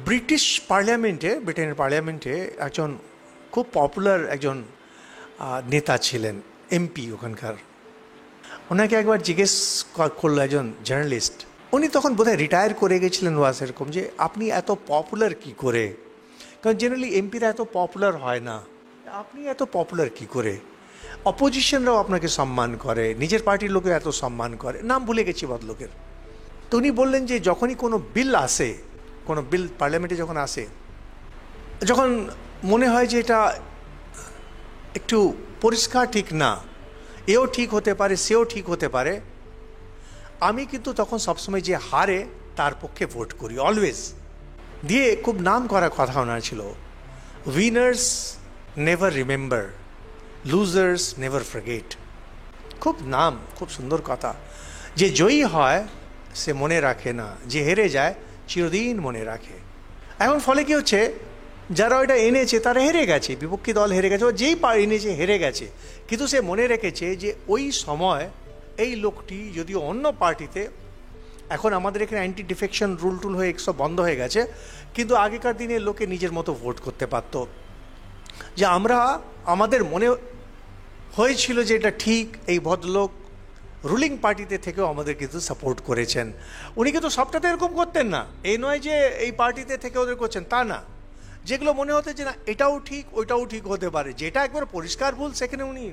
ব্রিটেনের পার্লামেন্টে একজন খুব পপুলার একজন নেতা ছিলেন, এমপি ওখানকার। ওনাকে একবার জিজ্ঞেস করলো একজন জার্নালিস্ট, উনি তখন বোধহয় রিটায়ার করে গেছিলেন ওয়াজ, এরকম যে আপনি এত পপুলার কি করে, কারণ জেনারেলি এমপিরা এত পপুলার হয় না, আপনি এত পপুলার কি করে, অপোজিশনরাও আপনাকে সম্মান করে, নিজের পার্টির লোকে এত সম্মান করে, নাম ভুলে গেছি ভদ্রলোকের। তো উনি বললেন যে যখনই কোনো বিল আসে, কোনো বিল পার্লামেন্টে যখন আসে, যখন মনে হয় যে এটা একটু পরিষ্কার ঠিক না, এও ঠিক হতে পারে সেও ঠিক হতে পারে, আমি কিন্তু তখন সবসময় যে হারে তার পক্ষে ভোট করি, অলওয়েজ। দিয়ে খুব নাম করা কথা ওনার ছিল, winners never remember, losers never forget. খুব নাম, খুব সুন্দর কথা। যে জয়ী হয় সে মনে রাখে না, যে হেরে যায় চিরদিন মনে রাখে। এখন ফলে কি হচ্ছে, যারা ওইটা এনেছে তারা হেরে গেছে, বিপক্ষী দল হেরে গেছে, ও যেই এনেছে হেরে গেছে, কিন্তু সে মনে রেখেছে যে ওই সময় এই লোকটি যদিও অন্য পার্টিতে, এখন আমাদের এখানে অ্যান্টি ডিফেকশন রুল টুল হয়ে সব বন্ধ হয়ে গেছে, কিন্তু আগেকার দিনে লোকে নিজের মতো ভোট করতে পারত, যে আমরা আমাদের মনে হয়েছিল যে এটা ঠিক, এই ভদ্রলোক রুলিং পার্টিতে থেকেও আমাদের কিন্তু সাপোর্ট করেছেন। উনি কিন্তু সবটাতে এরকম করতেন না, এই নয় যে এই পার্টিতে থেকে ওদের করছেন, তা না। যেগুলো মনে হতে যে না এটাও ঠিক ওইটাও ঠিক হতে পারে, যেটা একবার পরিষ্কার ভুল, সেখানে উনি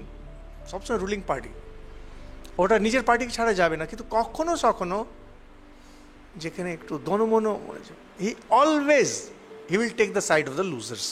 সবসময় রুলিং পার্টি, ওটা নিজের পার্টিকে ছাড়া যাবে না। কিন্তু কখনো কখনো যেখানে একটু দনমনো, he always he will take the side of the losers.